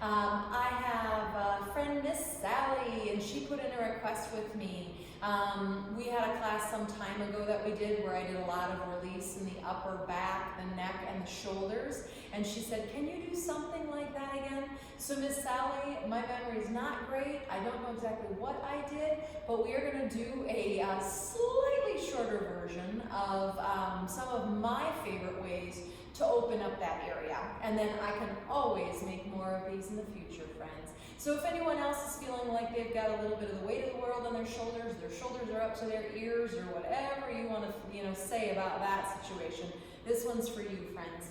I have a friend, Miss Sally, and she put in a request with me. We had a class some time ago that we did where I did a lot of release in the upper back, the neck, and the shoulders. And she said, can you do something like that again? So Miss Sally, my memory is not great. I don't know exactly what I did, but we are going to do a slightly shorter version of some of my favorite ways to open up that area. And then I can always make more of these in the future, friends. So if anyone else is feeling like they've got a little bit of the weight of the world on their shoulders are up to their ears, or whatever you want to say about that situation, this one's for you, friends.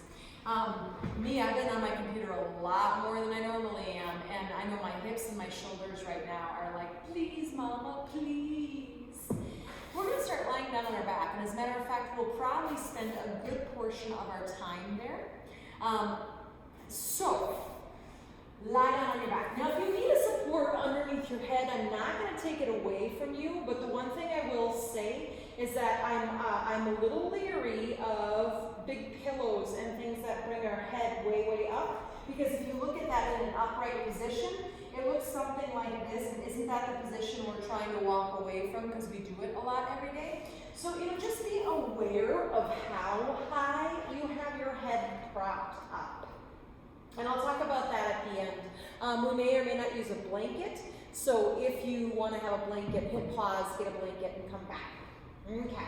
Me, I've been on my computer a lot more than I normally am, and I know my hips and my shoulders right now are like, please, Mama, please. We're going to start lying down on our back, and as a matter of fact, we'll probably spend a good portion of our time there. So, lie down on your back. Now, if you need a support underneath your head, I'm not going to take it away from you, but the one thing I will say is that I'm a little leery of big pillows and things that bring our head way, way up, because if you look at that in an upright position, it looks something like this, and isn't that the position we're trying to walk away from because we do it a lot every day? So, just be aware of how high you have your head propped up. And I'll talk about that at the end. We may or may not use a blanket, so if you want to have a blanket, hit pause, get a blanket, and come back. Okay.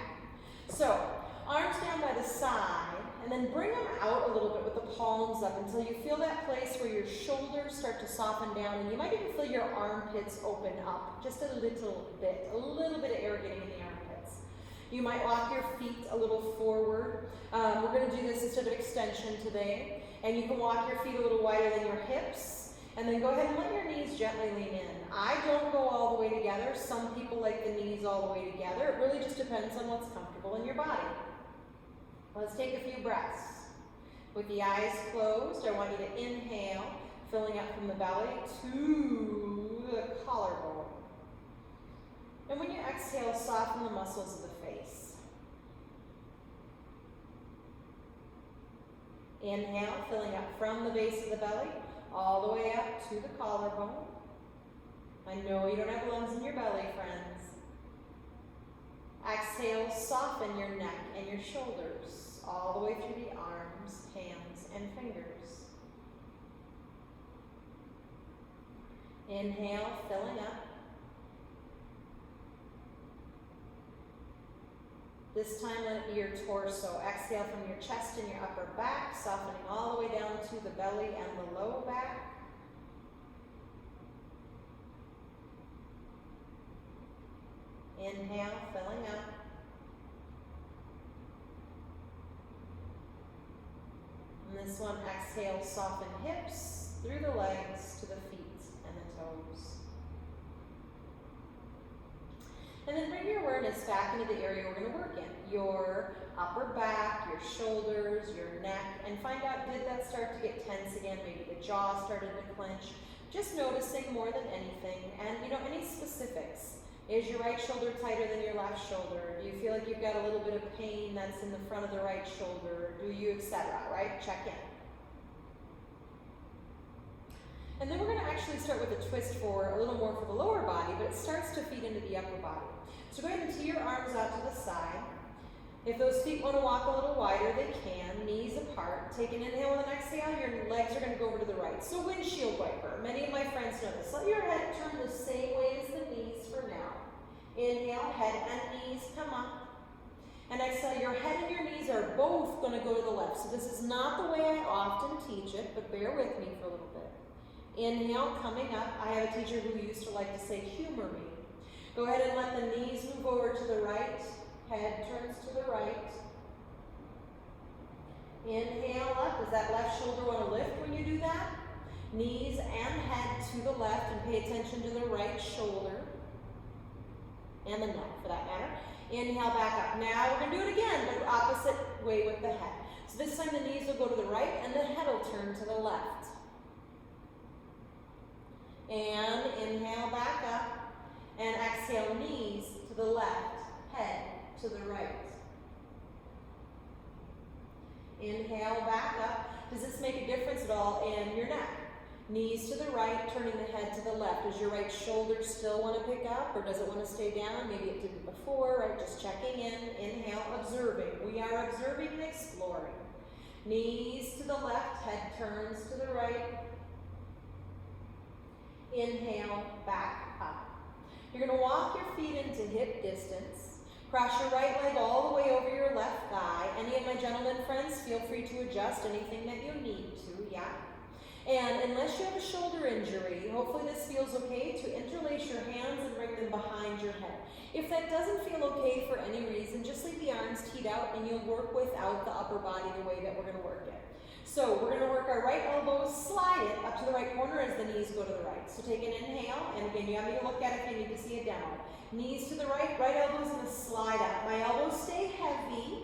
So, arms down by the side, and then bring them out a little bit with the palms up until you feel that place where your shoulders start to soften down, and you might even feel your armpits open up just a little bit of air getting in the armpits. You might walk your feet a little forward. We're going to do this instead of extension today, and you can walk your feet a little wider than your hips, and then go ahead and let your knees gently lean in. I don't go all the way together. Some people like the knees all the way together. It really just depends on what's comfortable in your body. Let's take a few breaths. With the eyes closed, I want you to inhale, filling up from the belly to the collarbone. And when you exhale, soften the muscles of the face. Inhale, filling up from the base of the belly, all the way up to the collarbone. I know you don't have lungs in your belly, friends. Exhale, soften your neck and your shoulders, all the way through the arms, hands, and fingers. Inhale, filling up. This time let it be your torso. Exhale from your chest and your upper back, softening all the way down to the belly and the low back. Inhale, filling up. And this one, exhale, soften hips through the legs to the feet and the toes. And then bring your awareness back into the area we're going to work in. Your upper back, your shoulders, your neck, and find out, did that start to get tense again? Maybe the jaw started to clench. Just noticing more than anything. And any specifics. Is your right shoulder tighter than your left shoulder? Do you feel like you've got a little bit of pain that's in the front of the right shoulder? Do you, etc., right? Check in. And then we're going to actually start with a twist for a little more for the lower body, but it starts to feed into the upper body. So go ahead and tee your arms out to the side. If those feet want to walk a little wider, they can, knees apart. Take an inhale and an exhale, your legs are going to go over to the right. So windshield wiper. Many of my friends know this. Let your head turn the same way as the knees for now. Inhale, head and knees come up. And exhale, your head and your knees are both going to go to the left. So this is not the way I often teach it, but bear with me for a little bit. Inhale, coming up. I have a teacher who used to like to say, humor me. Go ahead and let the knees move over to the right. Head turns to the right. Inhale up. Does that left shoulder want to lift when you do that? Knees and head to the left, and pay attention to the right shoulder. And the neck, for that matter. Inhale, back up. Now we're going to do it again, but opposite way with the head. So this time the knees will go to the right, and the head will turn to the left. And inhale, back up. And exhale, knees to the left, head to the right. Inhale, back up. Does this make a difference at all in your neck? Knees to the right, turning the head to the left. Does your right shoulder still want to pick up, or does it want to stay down? Maybe it didn't before, right? Just checking in. Inhale, observing. We are observing and exploring. Knees to the left, head turns to the right. Inhale, back up. You're going to walk your feet into hip distance. Cross your right leg all the way over your left thigh. Any of my gentlemen friends, feel free to adjust anything that you need to, yeah? And unless you have a shoulder injury, hopefully this feels okay to interlace your hands and bring them behind your head. If that doesn't feel okay for any reason, just leave the arms teed out and you'll work without the upper body the way that we're going to work it. So we're going to work our right elbow, slide it up to the right corner as the knees go to the right. So take an inhale, and again, you have me to look at it if you need to see a demo. Knees to the right, right elbow's going to slide up. My elbows stay heavy,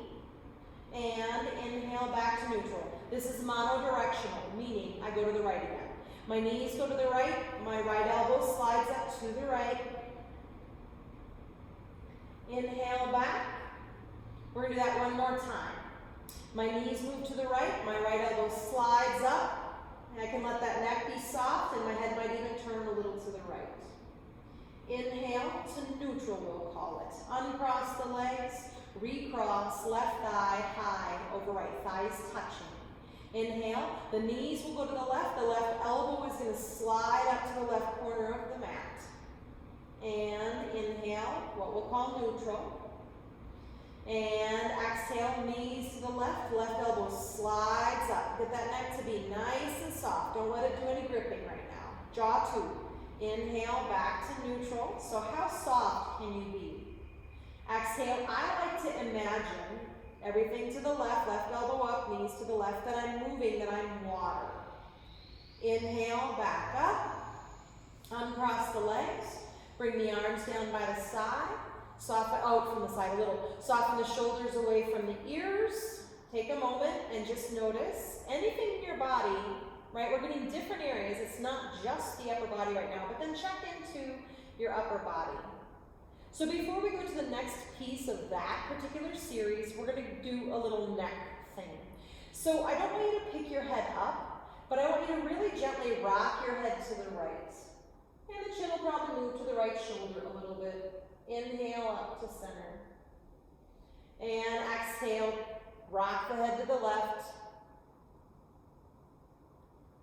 and inhale back to neutral. This is monodirectional, meaning I go to the right again. My knees go to the right, my right elbow slides up to the right. Inhale back. We're going to do that one more time. My knees move to the right, my right elbow slides up, and I can let that neck be soft, and my head might even turn a little to the right. Inhale to neutral, we'll call it. Uncross the legs, recross, left thigh high over right, thighs touching. Inhale, the knees will go to the left elbow is going to slide up to the left corner of the mat. And inhale, what we'll call neutral. And exhale, knees to the left elbow slides up. Get that neck to be nice and soft. Don't let it do any gripping right now. Jaw to. Inhale, back to neutral. So how soft can you be? Exhale, I like to imagine everything to the left elbow up, knees to the left, that I'm moving, that I'm water. Inhale, back up. Uncross the legs. Bring the arms down by the side. Soften out from the side a little. Soften the shoulders away from the ears. Take a moment and just notice anything in your body, right? We're getting different areas. It's not just the upper body right now, but then check into your upper body. So before we go to the next piece of that particular series, we're going to do a little neck thing. So I don't want you to pick your head up, but I want you to really gently rock your head to the right. And the chin will probably move to the right shoulder a little bit. Inhale up to center. And exhale, rock the head to the left.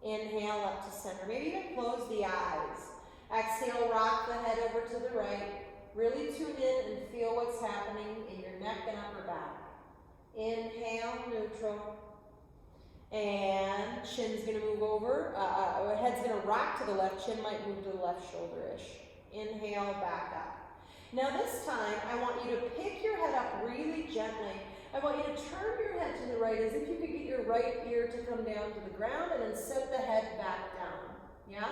Inhale up to center. Maybe even close the eyes. Exhale, rock the head over to the right. Really tune in and feel what's happening in your neck and upper back. Inhale, neutral. And chin's going to move over. Head's going to rock to the left. Chin might move to the left shoulder-ish. Inhale, back up. Now this time, I want you to pick your head up really gently. I want you to turn your head to the right as if you could get your right ear to come down to the ground and then set the head back down. Yeah?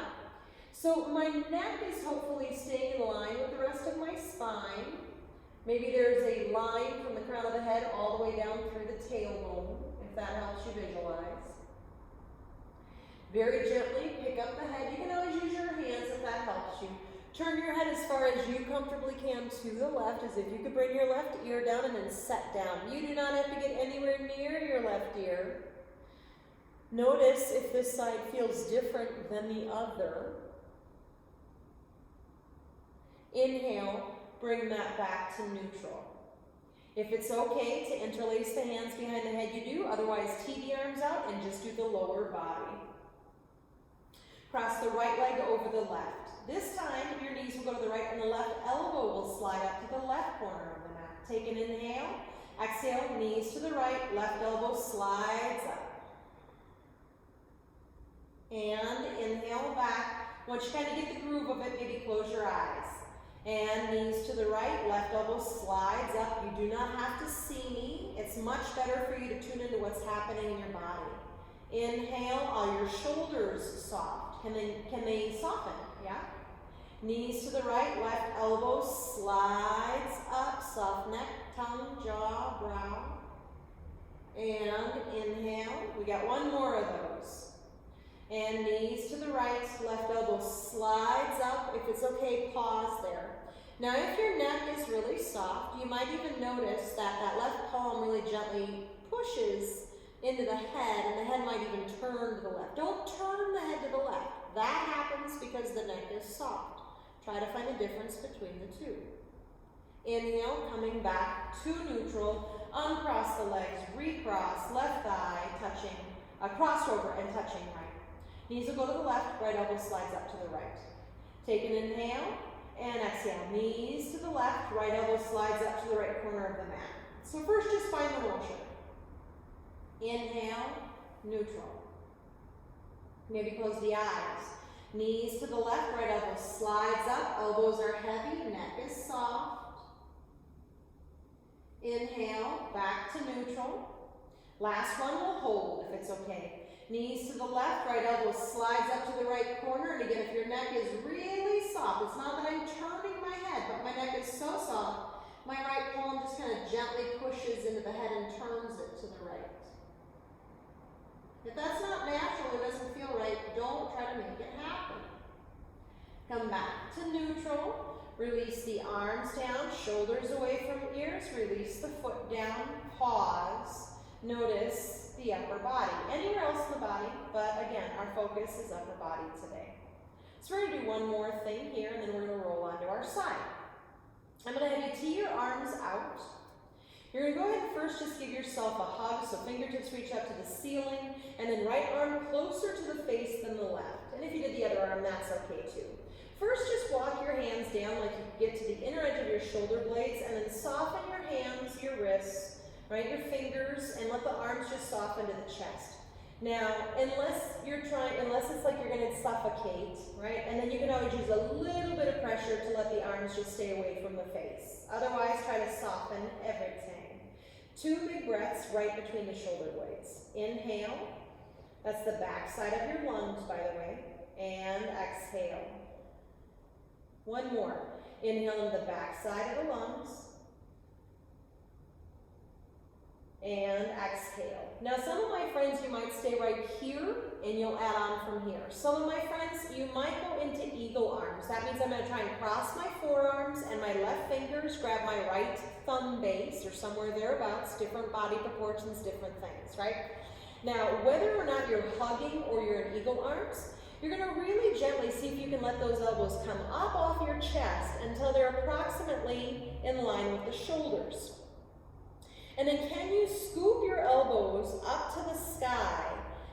So my neck is hopefully staying in line with the rest of my spine. Maybe there's a line from the crown of the head all the way down through the tailbone, if that helps you visualize. Very gently pick up the head. You can always use your hands if that helps you. Turn your head as far as you comfortably can to the left, as if you could bring your left ear down and then set down. You do not have to get anywhere near your left ear. Notice if this side feels different than the other. Inhale, bring that back to neutral. If it's okay to interlace the hands behind the head, you do. Otherwise, tee the arms out and just do the lower body. Cross the right leg over the left. This time, your knees will go to the right and the left elbow will slide up to the left corner of the mat. Take an inhale. Exhale, knees to the right, left elbow slides up. And inhale back. Once you kind of get the groove of it, maybe close your eyes. And knees to the right, left elbow slides up. You do not have to see me. It's much better for you to tune into what's happening in your body. Inhale, are your shoulders soft? Can they soften? Yeah? Knees to the right, left elbow slides up, soft neck, tongue, jaw, brow. And inhale. We got one more of those. And knees to the right, left elbow slides up. If it's okay, pause there. Now if your neck is really soft, you might even notice that that left palm really gently pushes into the head, and the head might even turn to the left. Don't turn the head to the left. That happens because the neck is soft. Try to find the difference between the two. Inhale, coming back to neutral, uncross the legs, recross, left thigh touching, crossed over and touching right. Knees will go to the left, right elbow slides up to the right. Take an inhale and exhale. Knees to the left, right elbow slides up to the right corner of the mat. So first just find the motion. Inhale, neutral. Maybe close the eyes. Knees to the left, right elbow slides up, elbows are heavy, neck is soft. Inhale, back to neutral. Last one, we'll hold if it's okay. Knees to the left, right elbow slides up to the right corner. And again, if your neck is really soft, it's not that I'm turning my head, but my neck is so soft, my right palm just kind of gently pushes into the head and turns it to the right. If that's not natural, it doesn't feel right, don't try to make it happen. Come back to neutral. Release the arms down, shoulders away from ears. Release the foot down, pause. Notice the upper body. Anywhere else in the body, but again, our focus is upper body today. So we're going to do one more thing here, and then we're going to roll onto our side. I'm going to have you tee your arms out. You're going to go ahead and first just give yourself a hug, so fingertips reach up to the ceiling, and then right arm closer to the face than the left. And if you did the other arm, that's okay too. First, just walk your hands down like you get to the inner edge of your shoulder blades, and then soften your hands, your wrists, right, your fingers, and let the arms just soften to the chest. Now, unless it's like you're going to suffocate, right, and then you can always use a little bit of pressure to let the arms just stay away from the face. Otherwise, try to soften everything. 2 big breaths right between the shoulder blades. Inhale. That's the back side of your lungs, by the way. And exhale. One more. Inhale in the back side of the lungs. And exhale. Now some of my friends, you might stay right here and you'll add on from here. Some of my friends, you might go into eagle arms. That means I'm going to try and cross my forearms and my left fingers grab my right thumb base or somewhere thereabouts. Different body proportions, different things, right? Now, whether or not you're hugging or you're in eagle arms, you're going to really gently see if you can let those elbows come up off your chest until they're approximately in line with the shoulders. And then can you scoop your elbows up to the sky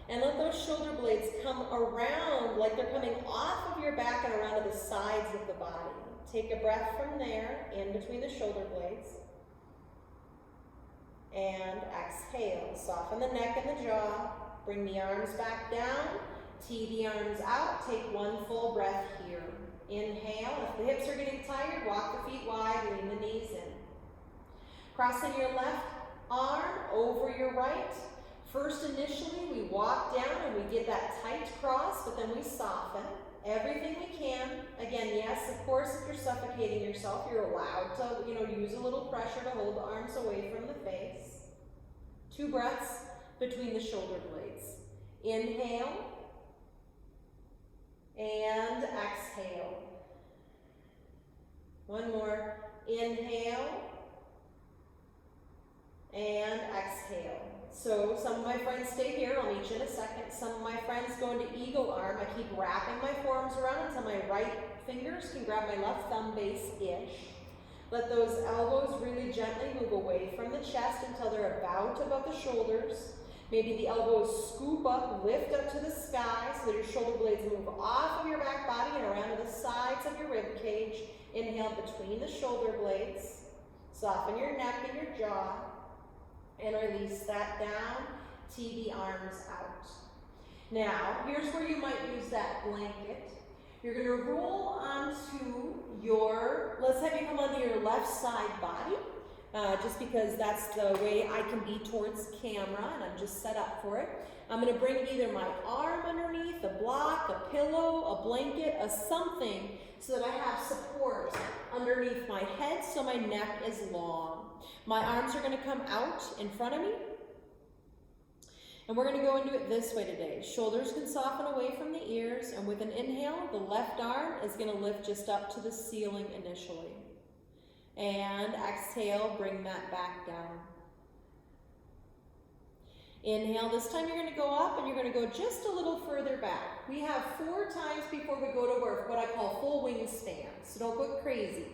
and let those shoulder blades come around like they're coming off of your back and around to the sides of the body. Take a breath from there, in between the shoulder blades. And exhale. Soften the neck and the jaw. Bring the arms back down. Tee the arms out. Take one full breath here. Inhale. If the hips are getting tired, walk the feet wide, lean the knees in. Crossing your left arm over your right. First, initially, we walk down and we get that tight cross, but then we soften everything we can. Again, yes, of course, if you're suffocating yourself, you're allowed to, use a little pressure to hold the arms away from the face. 2 breaths between the shoulder blades. Inhale and exhale. One more. Inhale and exhale. So some of my friends stay here. I'll meet you in a second. Some of my friends go into eagle arm. I keep wrapping my forearms around until my right fingers can grab my left thumb base-ish. Let those elbows really gently move away from the chest until they're about above the shoulders. Maybe the elbows scoop up, lift up to the sky so that your shoulder blades move off of your back body and around to the sides of your rib cage. Inhale between the shoulder blades. Soften your neck and your jaw. And release that down. Tee the arms out. Now, here's where you might use that blanket. You're going to roll onto let's have you come onto your left side body, just because that's the way I can be towards camera, and I'm just set up for it. I'm going to bring either my arm underneath, a block, a pillow, a blanket, a something, so that I have support underneath my head so my neck is long. My arms are going to come out in front of me. And we're going to go into it this way today. Shoulders can soften away from the ears, and with an inhale, the left arm is going to lift just up to the ceiling initially. And exhale, bring that back down. Inhale, this time you're gonna go up and you're gonna go just a little further back. We have 4 times before we go to work, what I call full wingspan. So don't go crazy.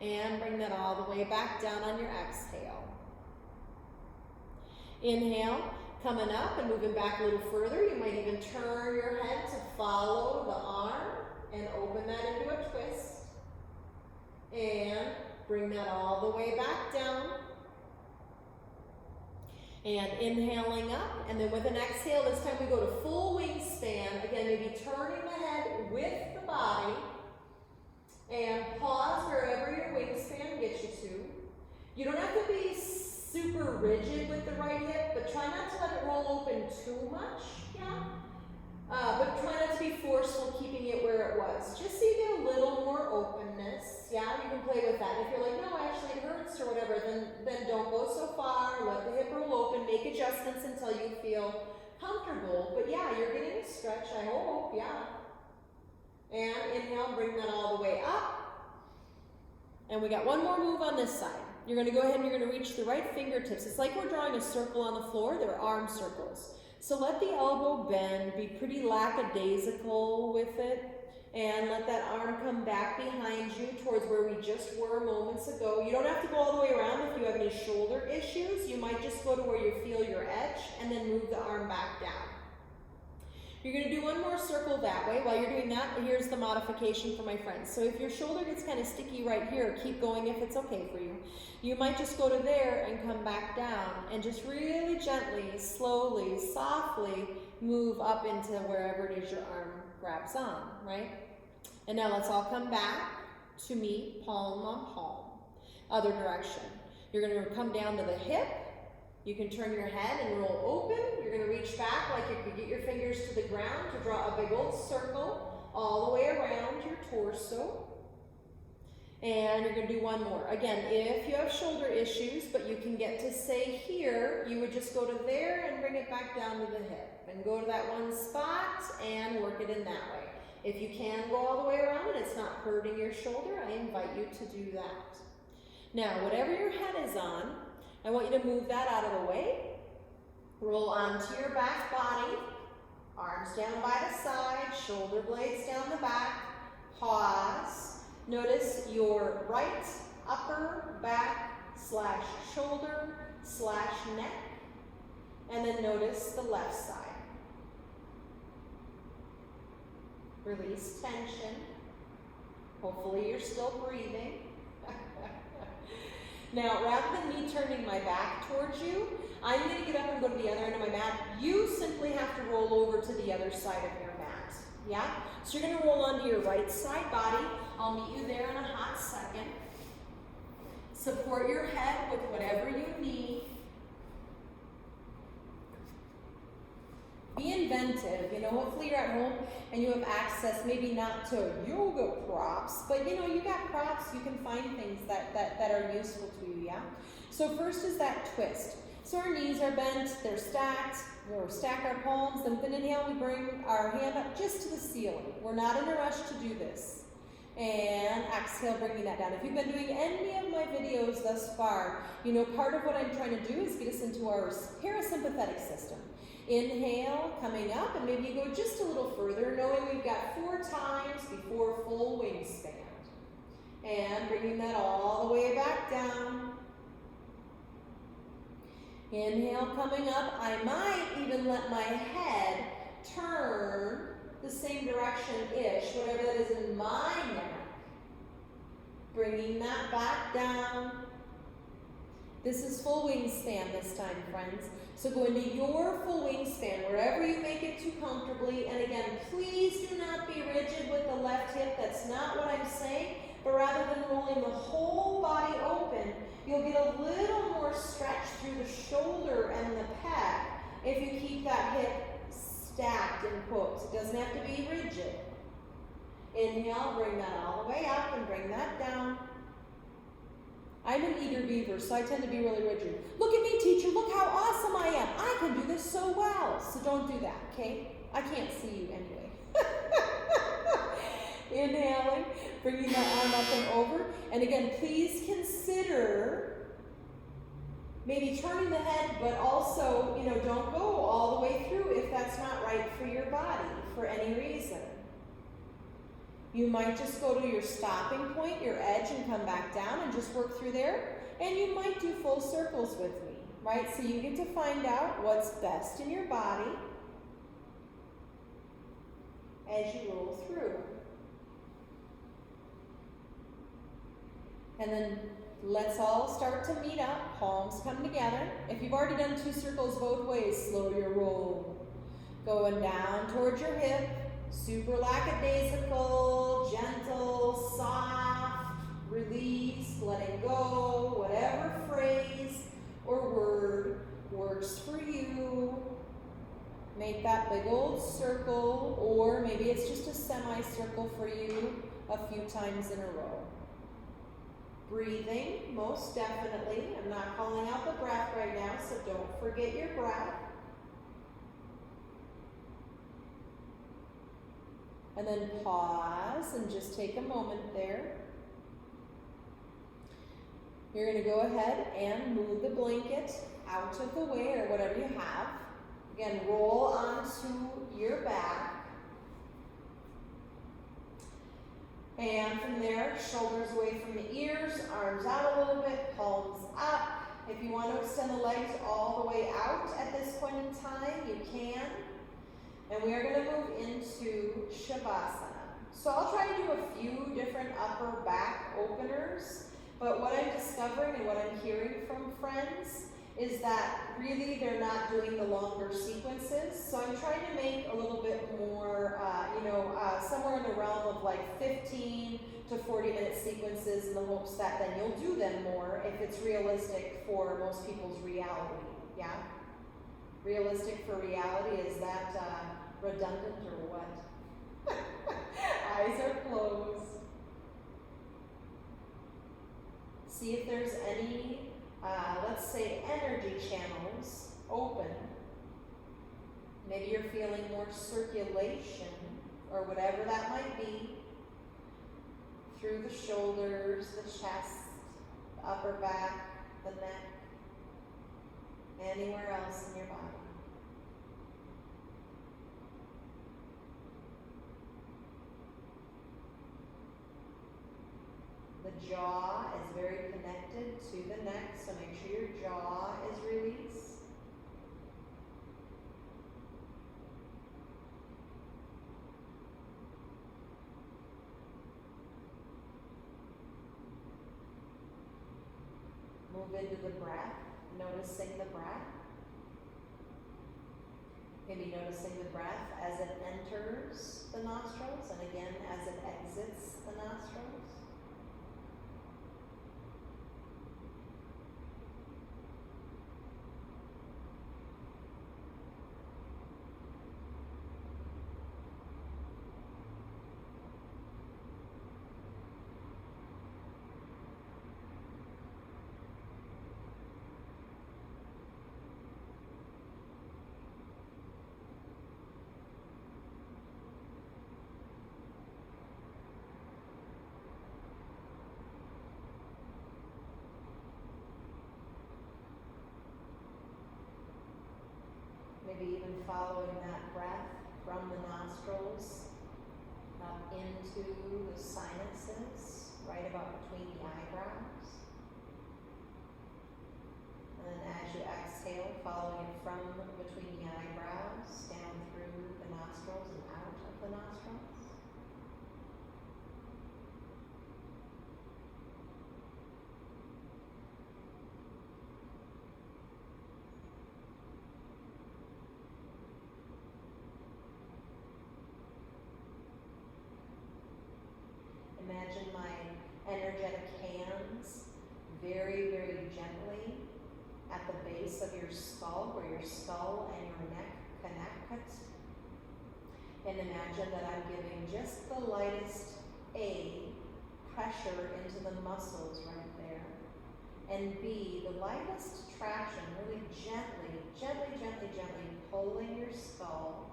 And bring that all the way back down on your exhale. Inhale, coming up and moving back a little further. You might even turn your head to follow the arm and open that into a twist. And bring that all the way back down. And inhaling up, and then with an exhale, this time we go to full wingspan. Again, maybe turning the head with the body. And pause wherever your wingspan gets you to. You don't have to be super rigid with the right hip, but try not to let it roll open too much, yeah? But try not to be forceful keeping it where it was. Just so you get a little more openness, yeah? You can play with that. If you're like, no, actually it hurts or whatever, then don't go so far. Let the hip roll open, make adjustments until you feel comfortable. But yeah, you're getting a stretch, I hope, yeah. And inhale, bring that all the way up. And we got one more move on this side. You're gonna go ahead and you're gonna reach the right fingertips. It's like we're drawing a circle on the floor. They're arm circles. So let the elbow bend, be pretty lackadaisical with it, and let that arm come back behind you towards where we just were moments ago. You don't have to go all the way around if you have any shoulder issues. You might just go to where you feel your edge and then move the arm back down. You're going to do one more circle that way. While you're doing that, here's the modification for my friends. So if your shoulder gets kind of sticky right here, keep going if it's okay for you. You might just go to there and come back down and just really gently, slowly, softly move up into wherever it is your arm grabs on, right? And now let's all come back to meet palm on palm. Other direction. You're going to come down to the hip. You can turn your head and roll open. You're going to reach back like you could get your fingers to the ground to draw a big old circle all the way around your torso. And you're going to do one more. Again, if you have shoulder issues, but you can get to say here, you would just go to there and bring it back down to the hip. And go to that one spot and work it in that way. If you can go all the way around and it's not hurting your shoulder, I invite you to do that. Now, whatever your head is on, I want you to move that out of the way. Roll onto your back body. Arms down by the side, shoulder blades down the back. Pause. Notice your right upper back / shoulder / neck. And then notice the left side. Release tension. Hopefully you're still breathing. Now, rather than me turning my back towards you, I'm going to get up and go to the other end of my mat. You simply have to roll over to the other side of your mat. Yeah? So you're going to roll onto your right side body. I'll meet you there in a hot second. Support your head with whatever you need. Be inventive, hopefully you're at home and you have access, maybe not to yoga props, but you got props, you can find things that are useful to you, yeah? So first is that twist. So our knees are bent, they're stacked, we'll stack our palms, then with an inhale we bring our hand up just to the ceiling. We're not in a rush to do this. And exhale, bringing that down. If you've been doing any of my videos thus far, part of what I'm trying to do is get us into our parasympathetic system. Inhale, coming up, and maybe you go just a little further, knowing we've got 4 times before full wingspan. And bringing that all the way back down. Inhale, coming up. I might even let my head turn the same direction-ish, whatever that is in my neck. Bringing that back down. This is full wingspan this time, friends. So go into your full wingspan, wherever you make it too comfortably. And again, please do not be rigid with the left hip. That's not what I'm saying. But rather than rolling the whole body open, you'll get a little more stretch through the shoulder and the pec if you keep that hip stacked in quotes. It doesn't have to be rigid. Inhale, bring that all the way up and bring that down. I'm an eager beaver, so I tend to be really rigid. Look at me, teacher. Look how awesome I am. I can do this so well. So don't do that, okay? I can't see you anyway. Inhaling, bringing that arm up and over. And again, please consider maybe turning the head, but also, you know, don't go all the way through if that's not right for your body for any reason. You might just go to your stopping point, your edge, and come back down and just work through there. And you might do full circles with me, right? So you get to find out what's best in your body as you roll through. And then let's all start to meet up, palms come together. If you've already done 2 circles both ways, slow your roll. Going down towards your hip, super lackadaisical, gentle, soft, release, letting go, whatever phrase or word works for you. Make that big old circle, or maybe it's just a semicircle for you a few times in a row. Breathing, most definitely. I'm not calling out the breath right now, so don't forget your breath. And then pause and just take a moment there. You're going to go ahead and move the blanket out of the way, or whatever you have. Again, roll onto your back. And from there, shoulders away from the ears, arms out a little bit, palms up. If you want to extend the legs all the way out at this point in time, you can. And we are going to move into Shavasana. So I'll try to do a few different upper back openers, but what I'm discovering and what I'm hearing from friends is that really they're not doing the longer sequences. So I'm trying to make a little bit more, somewhere in the realm of like 15 to 40-minute sequences, in the hopes that then you'll do them more if it's realistic for most people's reality. Yeah? Realistic for reality, is that redundant or what? Eyes are closed. See if there's any, let's say, energy channels open. Maybe you're feeling more circulation, or whatever that might be, through the shoulders, the chest, the upper back, the neck, anywhere else in your body. The jaw is very connected to the neck, so make sure your jaw is released. Move into the breath, noticing the breath. Maybe noticing the breath as it enters the nostrils, and again as it exits the nostrils. Maybe even following that breath from the nostrils up into the sinuses, right about between the eyebrows. And then as you exhale, following it from between the eyebrows, down through the nostrils and out of the nostrils. Imagine my energetic hands very, very gently at the base of your skull, where your skull and your neck connect. And imagine that I'm giving just the lightest pressure into the muscles right there. And B, the lightest traction, really gently pulling your skull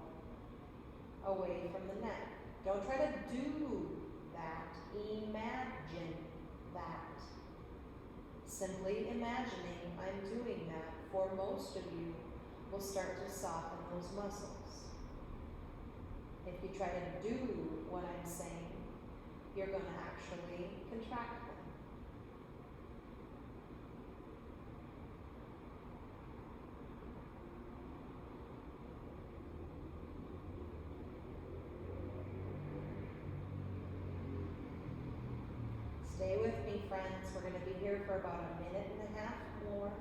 away from the neck. Don't try to do that. Imagine that. simply imagining I'm doing that for most of you will start to soften those muscles. If you try to do what I'm saying, you're going to actually contract them. Stay with me, friends. We're going to be here for about a minute and a half more.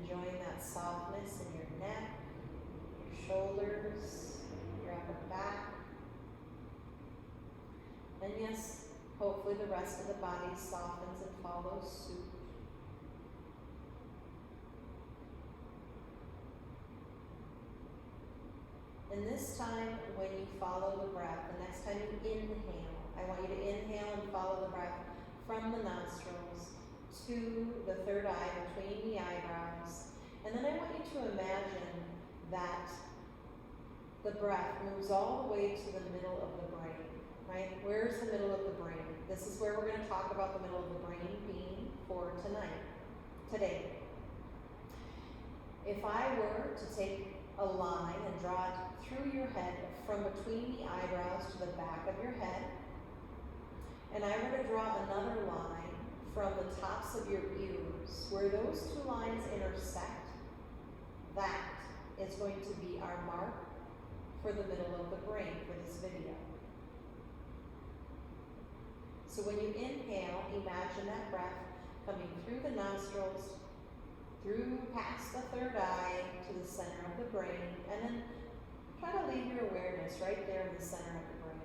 Enjoying that softness in your neck, your shoulders, your upper back. And yes, hopefully the rest of the body softens and follows suit. And this time, when you follow the breath, the next time you inhale, I want you to inhale and follow the breath from the nostrils to the third eye between the eyebrows. And then I want you to imagine that the breath moves all the way to the middle of the brain, right? Where's the middle of the brain? This is where we're going to talk about the middle of the brain being for today. If I were to take a line and draw it through your head from between the eyebrows to the back of your head, and I were to draw another line from the tops of your ears, where those two lines intersect, that is going to be our mark for the middle of the brain for this video. So when you inhale, imagine that breath coming through the nostrils, through past the third eye to the center of the brain, and then try to leave your awareness right there in the center of the brain.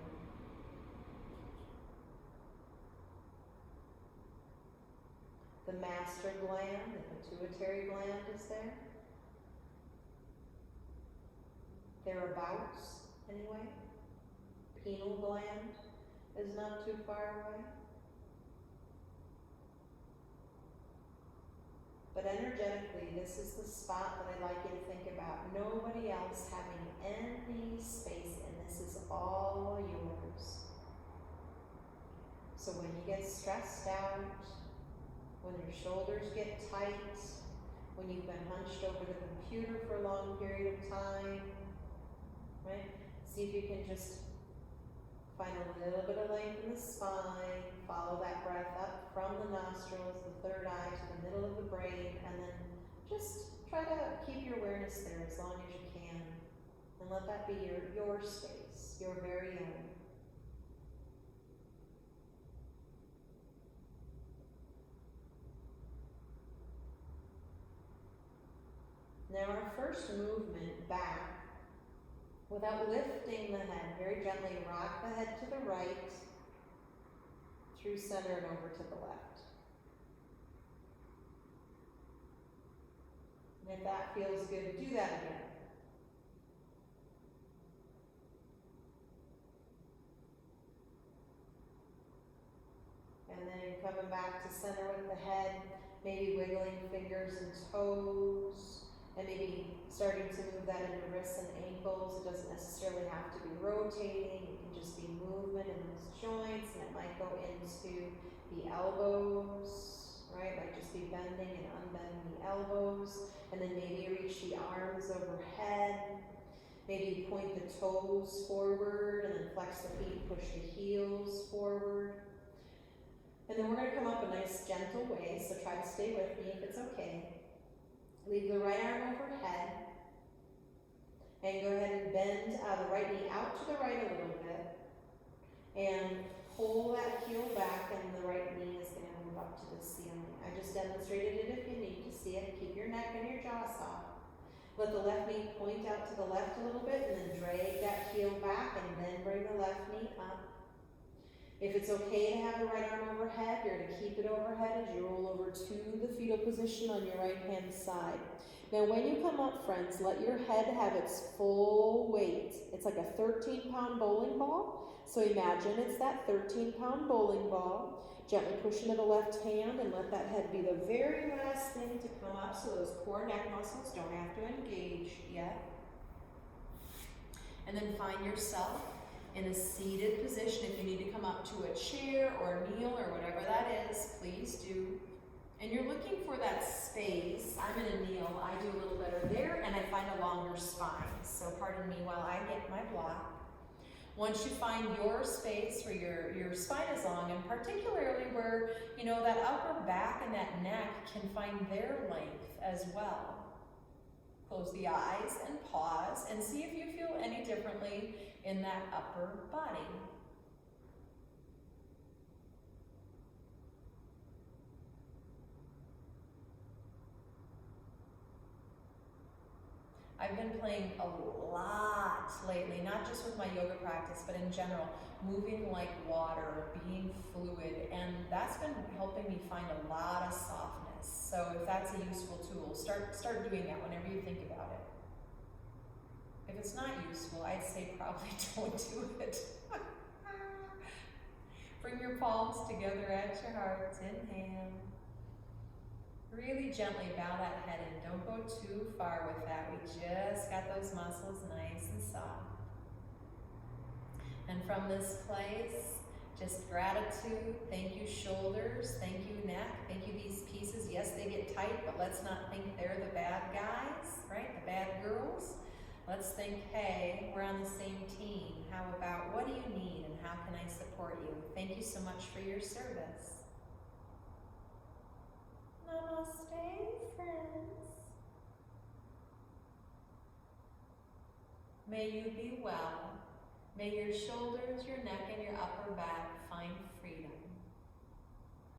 The master gland, the pituitary gland is there. Thereabouts, anyway. Pineal gland is not too far away. But energetically, this is the spot that I'd like you to think about. Nobody else having any space, and this is all yours. So when you get stressed out, when your shoulders get tight, when you've been hunched over the computer for a long period of time, right? See if you can just find a little bit of length in the spine, follow that breath up from the nostrils, the third eye to the middle of the brain, and then just try to keep your awareness there as long as you can. And let that be your space, your very own. Now our first movement back, without lifting the head, very gently rock the head to the right, through center and over to the left. And if that feels good, do that again. And then coming back to center with the head, maybe wiggling fingers and toes, and maybe starting to move that into wrists and ankles. It doesn't necessarily have to be rotating. It can just be movement in those joints, and it might go into the elbows, right? Might just be bending and unbending the elbows, and then maybe reach the arms overhead. Maybe point the toes forward, and then flex the feet, push the heels forward. And then we're going to come up a nice gentle way, so try to stay with me if it's okay. Leave the right arm overhead, and go ahead and bend the right knee out to the right a little bit, and pull that heel back, and the right knee is going to move up to the ceiling. I just demonstrated it if you need to see it. Keep your neck and your jaw soft. Let the left knee point out to the left a little bit, and then drag that heel back, and then bring the left knee up. If it's okay to have the right arm overhead, you're going to keep it overhead as you roll over to the fetal position on your right hand side. Now when you come up, friends, let your head have its full weight. It's like a 13-pound bowling ball. So imagine it's that 13-pound bowling ball. Gently push into the left hand and let that head be the very last thing to come up so those core neck muscles don't have to engage yet. And then find yourself in a seated position. If you need to come up to a chair or kneel or whatever that is, please do. And you're looking for that space. I'm in a kneel, I do a little better there, and I find a longer spine. So pardon me while I get my block. Once you find your space where your spine is long, and particularly where, you know, that upper back and that neck can find their length as well. Close the eyes and pause and see if you feel any differently in that upper body. I've been playing a lot lately, not just with my yoga practice, but in general, moving like water, being fluid, and that's been helping me find a lot of softness. So if that's a useful tool, start doing that whenever you think about it. If it's not useful, I'd say probably don't do it. Bring your palms together at your hearts, inhale. Really gently bow that head in. Don't go too far with that. We just got those muscles nice and soft. And from this place, just gratitude. Thank you, shoulders. Thank you, neck. Thank you, these pieces. Yes, they get tight, but let's not think they're the bad guys, right? The bad girls. Let's think, hey, we're on the same team. How about, what do you need and how can I support you? Thank you so much for your service. Namaste, friends. May you be well. May your shoulders, your neck, and your upper back find freedom.